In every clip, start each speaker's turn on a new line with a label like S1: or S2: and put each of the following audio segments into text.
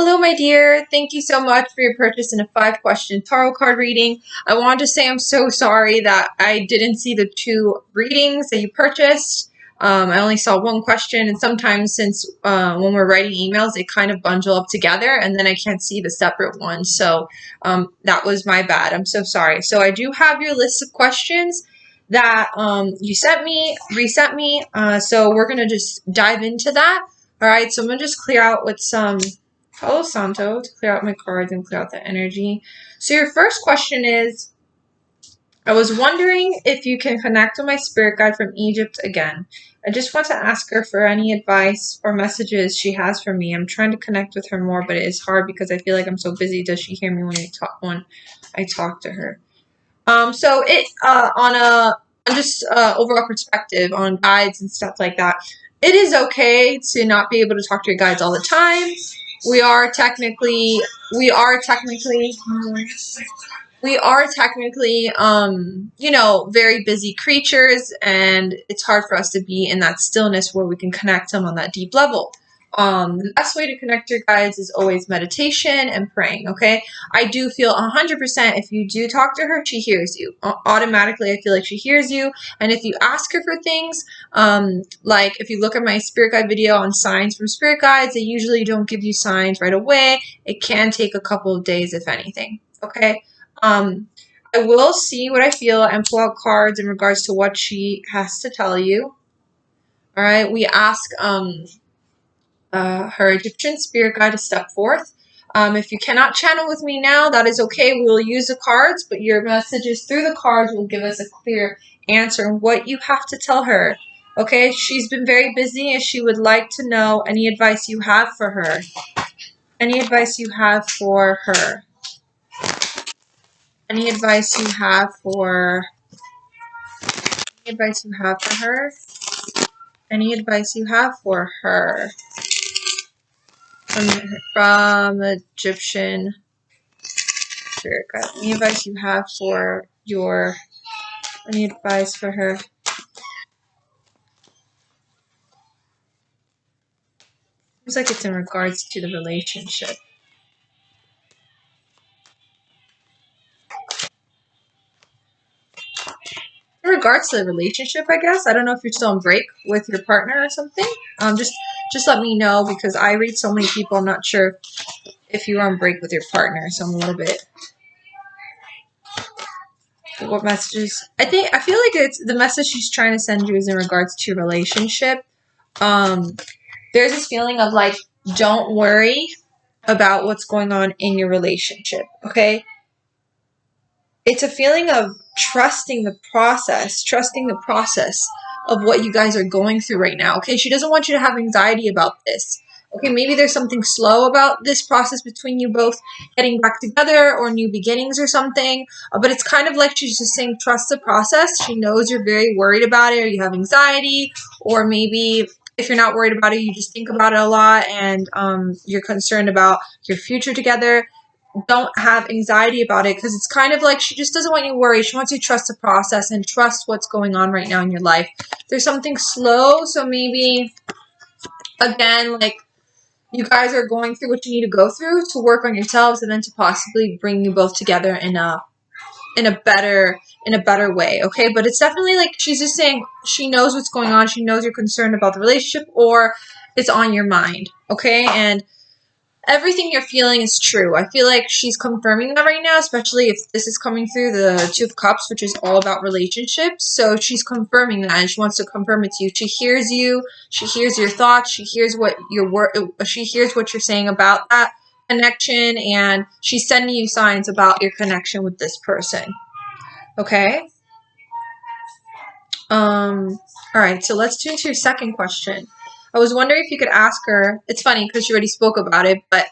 S1: Hello, my dear. Thank you so much for your purchase in a 5-question tarot card reading. I wanted to say I'm so sorry that I didn't see the 2 readings that you purchased. I only saw 1 question, and sometimes since when we're writing emails, they kind of bundle up together, and then I can't see the separate ones. So that was my bad. I'm so sorry. So I do have your list of questions that you sent me, resent me. So we're going to just dive into that. All right, so I'm going to just clear out with some Palo Santo to clear out my cards and clear out the energy. So your first question is, I was wondering if you can connect with my spirit guide from Egypt again. I just want to ask her for any advice or messages she has for me. I'm trying to connect with her more, but it is hard because I feel like I'm so busy. Does she hear me when I talk to her? So it on just overall perspective on guides and stuff like that. It is okay to not be able to talk to your guides all the time. We are technically we are technically very busy creatures, and it's hard for us to be in that stillness where we can connect them on that deep level. The best way to connect your guides is always meditation and praying, okay? I do feel 100% if you do talk to her, she hears you. Automatically, I feel like she hears you. And if you ask her for things, like if you look at my spirit guide video on signs from spirit guides, they usually don't give you signs right away. It can take a couple of days, if anything, okay? I will see what I feel and pull out cards in regards to what she has to tell you. All right, we ask her Egyptian spirit guide to step forth. If you cannot channel with me now, that is okay. We will use the cards, but your messages through the cards will give us a clear answer on what you have to tell her. Okay, she's been very busy and she would like to know any advice you have for her. Any advice you have for her. Any advice you have for Any advice you have for her? Any advice you have for her? From Egyptian spirit guide. Any advice you have for your Any advice for her? Seems like it's in regards to the relationship. In regards to the relationship, I guess. I don't know if you're still on break with your partner or something. Just let me know, because I read so many people. I'm not sure if you're on break with your partner, so I'm a little bit. What messages? I feel like it's the message she's trying to send you is in regards to relationship. There's this feeling of like, don't worry about what's going on in your relationship, okay? It's a feeling of trusting the process of what you guys are going through right now, okay? She doesn't want you to have anxiety about this. Okay, maybe there's something slow about this process between you both getting back together or new beginnings or something, but it's kind of like she's just saying trust the process. She knows you're very worried about it, or you have anxiety, or maybe if you're not worried about it, you just think about it a lot, and you're concerned about your future together. Don't have anxiety about it, because it's kind of like she just doesn't want you to worry. She wants you to trust the process and trust what's going on right now in your life. There's something slow, so maybe, again, like, you guys are going through what you need to go through to work on yourselves, and then to possibly bring you both together in a better way, okay? But it's definitely like she's just saying she knows what's going on. She knows you're concerned about the relationship, or it's on your mind, okay? And everything you're feeling is true. I feel like she's confirming that right now, especially if this is coming through the Two of Cups, which is all about relationships. So she's confirming that, and she wants to confirm it to you. She hears you. She hears your thoughts. She hears what you're saying about that connection, and she's sending you signs about your connection with this person. Okay? All right, so let's turn to your second question. I was wondering if you could ask her. It's funny because she already spoke about it, but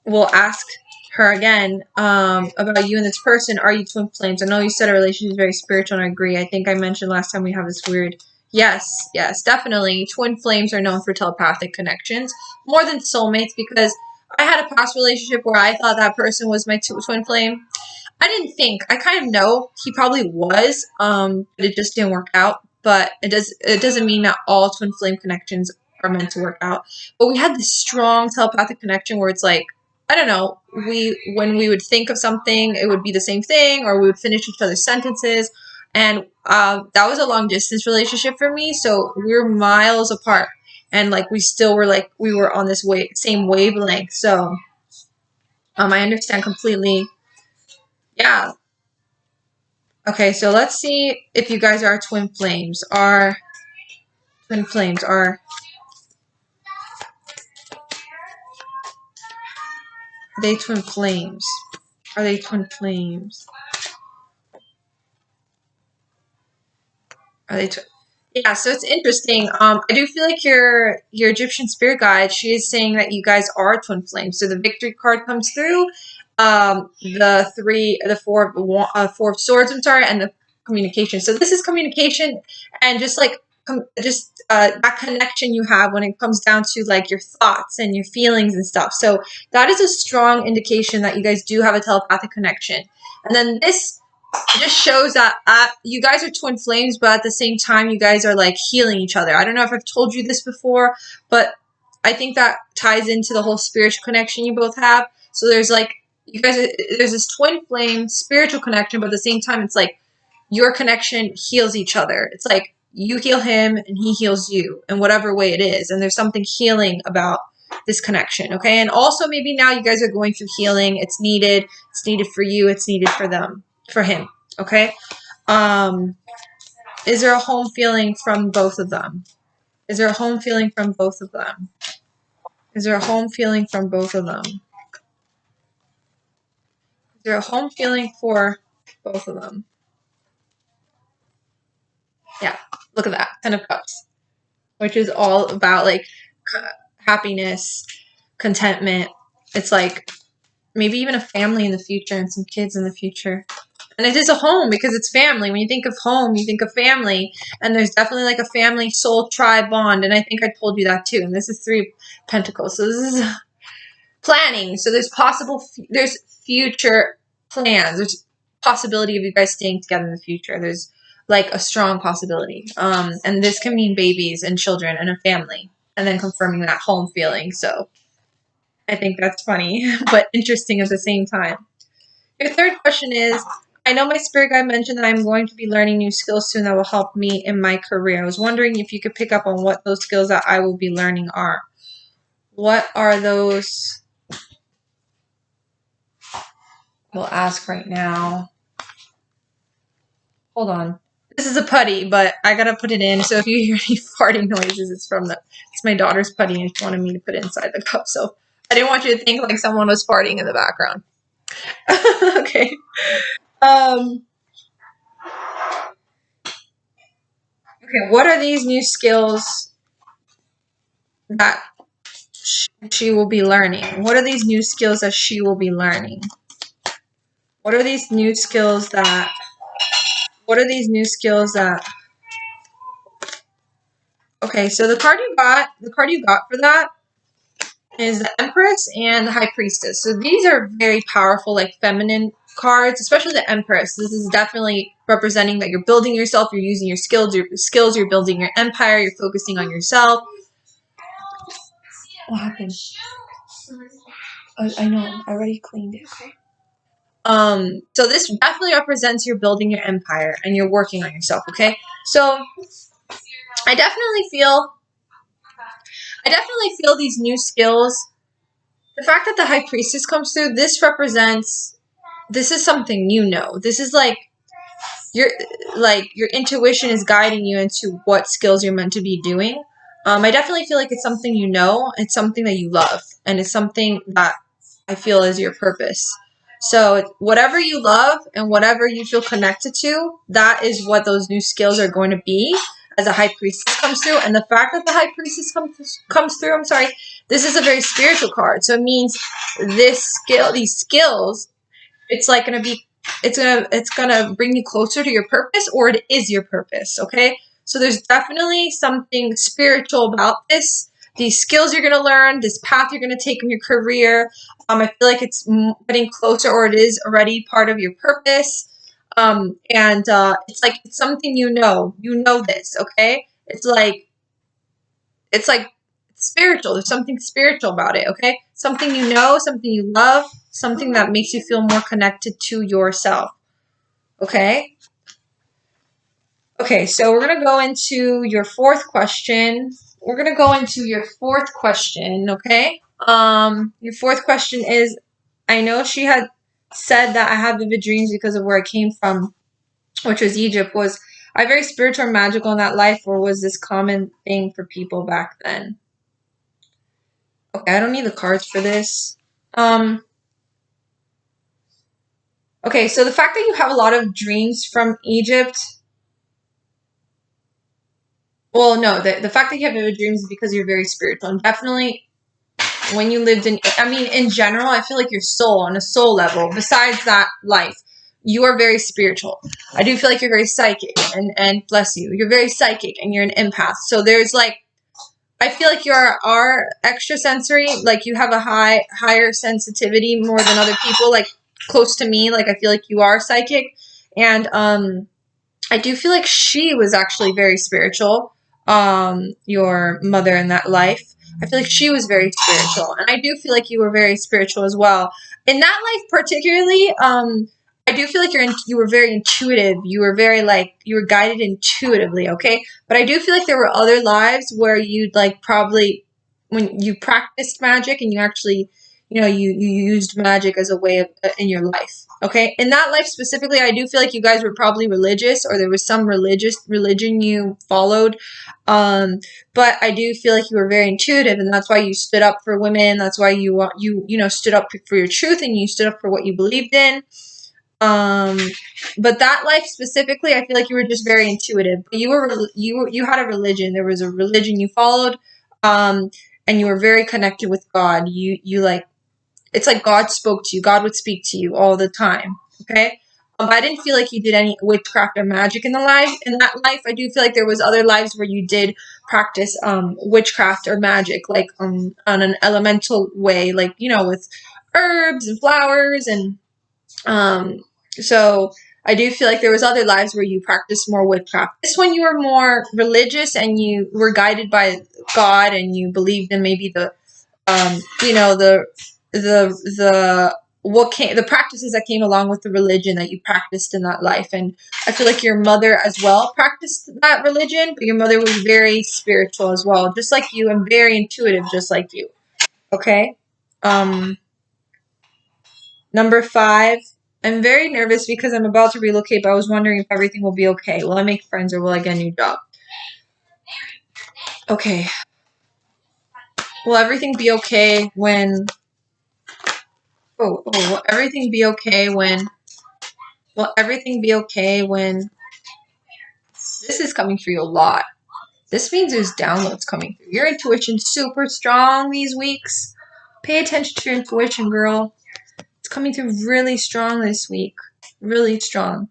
S1: we'll ask her again about you and this person. Are you twin flames? I know you said a relationship is very spiritual, and I agree. I think I mentioned last time we have this weird. Yes, definitely. Twin flames are known for telepathic connections more than soulmates, because I had a past relationship where I thought that person was my twin flame. I didn't think. I kind of know he probably was, but it just didn't work out. But it doesn't mean that all twin flame connections are meant to work out. But we had this strong telepathic connection where it's like, I don't know, when we would think of something, it would be the same thing, or we would finish each other's sentences. And that was a long distance relationship for me. So we were miles apart, and like we still were like we were on this same wavelength. So I understand completely. Yeah. Okay, so let's see if you guys are twin flames. Are they twin flames? Are they twin flames? Are they Yeah, so it's interesting. I do feel like your Egyptian spirit guide, she is saying that you guys are twin flames. So the victory card comes through, the four of swords, I'm sorry, and the communication. So this is communication, and just like that connection you have when it comes down to like your thoughts and your feelings and stuff. So that is a strong indication that you guys do have a telepathic connection. And then this just shows that you guys are twin flames, but at the same time, you guys are like healing each other. I don't know if I've told you this before, but I think that ties into the whole spiritual connection you both have. So there's like, there's this twin flame spiritual connection, but at the same time, it's like your connection heals each other. It's like you heal him and he heals you in whatever way it is. And there's something healing about this connection. Okay. And also maybe now you guys are going through healing. It's needed. It's needed for you. It's needed for them. For him, okay? Is there a home feeling from both of them? Is there a home feeling from both of them? Is there a home feeling from both of them? Is there a home feeling for both of them? Yeah, look at that, 10 of Cups, which is all about like happiness, contentment. It's like maybe even a family in the future and some kids in the future. And it is a home because it's family. When you think of home, you think of family. And there's definitely like a family soul tribe bond. And I think I told you that too. And this is 3 of Pentacles. So this is planning. So there's future plans. There's possibility of you guys staying together in the future. There's like a strong possibility. And this can mean babies and children and a family. And then confirming that home feeling. So I think that's funny, but interesting at the same time. Your third question is, I know my spirit guide mentioned that I'm going to be learning new skills soon that will help me in my career. I was wondering if you could pick up on what those skills that I will be learning are. What are those? We'll ask right now. Hold on. This is a putty, but I gotta put it in. So if you hear any farting noises, it's my daughter's putty, and she wanted me to put it inside the cup. So I didn't want you to think like someone was farting in the background. Okay. Okay, what are these new skills that she will be learning? What are these new skills that she will be learning? What are these new skills that Okay, so the card you got for that is the Empress and the High Priestess. So these are very powerful, like feminine cards, especially the Empress. This is definitely representing that you're building yourself, you're using your skills, you're building your empire, you're focusing on yourself. What happened? I know, I already cleaned it, okay? So this definitely represents you're building your empire and you're working on yourself, okay? So I definitely feel these new skills. The fact that the High Priestess comes through, this is something you know. This is like your intuition is guiding you into what skills you're meant to be doing. I definitely feel like it's something you know, it's something that you love, and it's something that I feel is your purpose. So whatever you love and whatever you feel connected to, that is what those new skills are going to be as a High Priestess comes through. And the fact that the High Priestess comes through, this is a very spiritual card. So it means these skills, it's like going to be, it's going to bring you closer to your purpose, or it is your purpose. Okay. So there's definitely something spiritual about this. These skills you're going to learn, this path you're going to take in your career. I feel like it's getting closer, or it is already part of your purpose. It's like, it's something you know this, okay? It's like spiritual. There's something spiritual about it, okay? Something you know, something you love, something that makes you feel more connected to yourself, okay? Okay, so we're going to go into your fourth question. Okay? Your fourth question is, I know she had said that I have vivid dreams because of where I came from, which was Egypt. Was I very spiritual or magical in that life, or was this common thing for people back then? Okay, I don't need the cards for this. Okay, so the fact that you have a lot of dreams from Egypt, well, no, the fact that you have vivid dreams is because you're very spiritual. And definitely when you lived in, I mean, in general, I feel like your soul, on a soul level, besides that life, you are very spiritual. I do feel like you're very psychic, and bless you, you're very psychic and you're an empath. So there's like, I feel like you are extrasensory, like you have a higher sensitivity more than other people, like close to me, like I feel like you are psychic. And I do feel like she was actually very spiritual, your mother in that life. I feel like she was very spiritual, and I do feel like you were very spiritual as well. In that life particularly, I do feel like you were very intuitive. You were very you were guided intuitively, okay? But I do feel like there were other lives where you'd like probably when you practiced magic and you actually, you know, you used magic as a way of in your life. Okay, in that life specifically, I do feel like you guys were probably religious, or there was some religion you followed. But I do feel like you were very intuitive, and that's why you stood up for women. That's why you know stood up for your truth, and you stood up for what you believed in. But that life specifically, I feel like you were just very intuitive. You had a religion. There was a religion you followed, and you were very connected with God. You like. It's like God spoke to you. God would speak to you all the time. Okay. I didn't feel like you did any witchcraft or magic in that life. I do feel like there was other lives where you did practice witchcraft or magic, like on an elemental way, like you know, with herbs and flowers and so I do feel like there was other lives where you practiced more witchcraft. This one you were more religious and you were guided by God and you believed in maybe the you know the practices that came along with the religion that you practiced in that life. And I feel like your mother as well practiced that religion, but your mother was very spiritual as well, just like you, and very intuitive, just like you. Okay. Number 5. I'm very nervous because I'm about to relocate, but I was wondering if everything will be okay. Will I make friends or will I get a new job? Okay. Will everything be okay when will everything be okay when this is coming for you a lot. This means there's downloads coming through. Your intuition's super strong these weeks. Pay attention to your intuition, girl. It's coming through really strong this week. Really strong.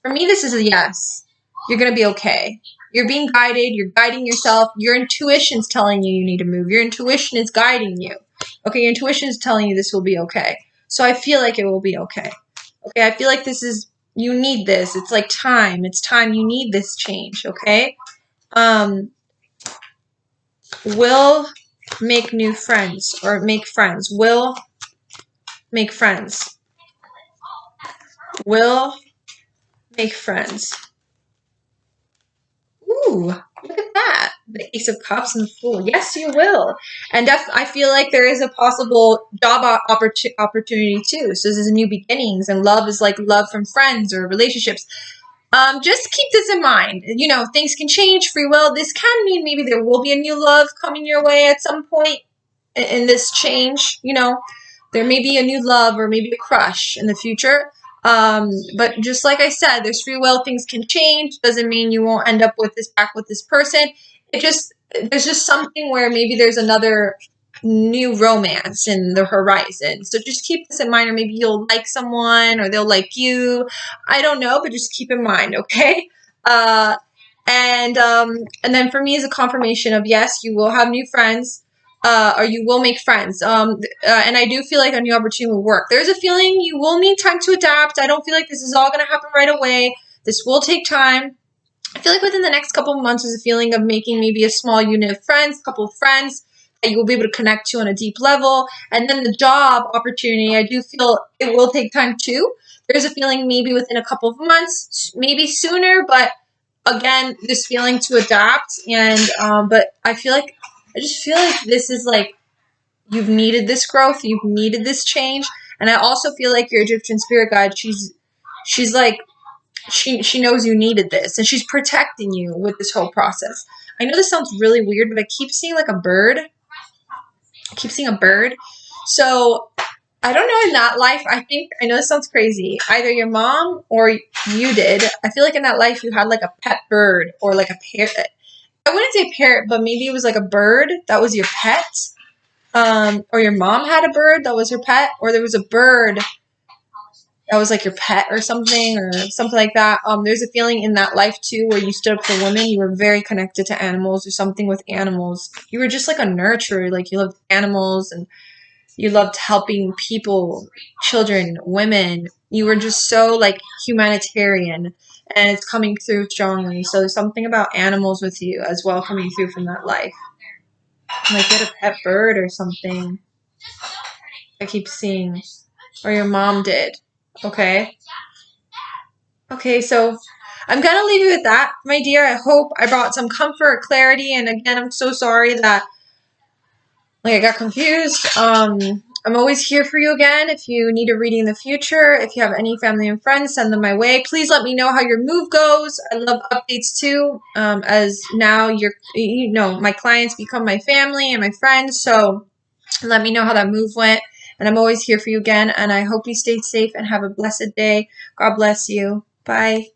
S1: For me, this is a yes. You're going to be okay. You're being guided. You're guiding yourself. Your intuition's telling you need to move. Your intuition is guiding you. Okay, your intuition is telling you this will be okay. So I feel like it will be okay. Okay, I feel like you need this. It's like time. It's time. You need this change, okay? Will make new friends or make friends. Will make friends. Will make friends. Ooh, look at that. The Ace of Cups and the Fool. Yes, you will. And I feel like there is a possible job opportunity too. So this is new beginnings, and love is like love from friends or relationships. Just keep this in mind. You know, things can change, free will. This can mean maybe there will be a new love coming your way at some point in this change. You know, there may be a new love or maybe a crush in the future. But just like I said, there's free will. Things can change. Doesn't mean you won't end up with this person. There's just something where maybe there's another new romance in the horizon. So just keep this in mind, or maybe you'll like someone or they'll like you. I don't know, but just keep in mind, okay? And then for me is a confirmation of yes, you will have new friends. Or you will make friends. And I do feel like a new opportunity will work. There's a feeling you will need time to adapt. I don't feel like this is all going to happen right away. This will take time. I feel like within the next couple of months, there's a feeling of making maybe a small unit of friends, a couple of friends that you will be able to connect to on a deep level. And then the job opportunity, I do feel it will take time too. There's a feeling maybe within a couple of months, maybe sooner, but again, this feeling to adapt. And but I just feel like this is like you've needed this growth, you've needed this change. And I also feel like your Egyptian spirit guide, she's like she knows you needed this, and she's protecting you with this whole process. I know this sounds really weird, but I keep seeing like a bird. I keep seeing a bird. So I don't know, in that life, I know this sounds crazy. Either your mom or you did. I feel like in that life you had like a pet bird or like a parrot. I wouldn't say parrot, but maybe it was like a bird that was your pet. Or your mom had a bird that was her pet, or there was a bird that was like your pet or something like that. There's a feeling in that life too where you stood up for women. You were very connected to animals or something with animals. You were just like a nurturer. Like you loved animals and you loved helping people, children, women. You were just so like humanitarian, and it's coming through strongly. So there's something about animals with you as well coming through from that life. Like you had a pet bird or something. I keep seeing. Or your mom did. Okay. Okay, so I'm going to leave you with that, my dear. I hope I brought some comfort, clarity, and again, I'm so sorry that I got confused. I'm always here for you again. If you need a reading in the future, if you have any family and friends, send them my way. Please let me know how your move goes. I love updates too, as now my clients become my family and my friends. So let me know how that move went. And I'm always here for you again. And I hope you stay safe and have a blessed day. God bless you. Bye.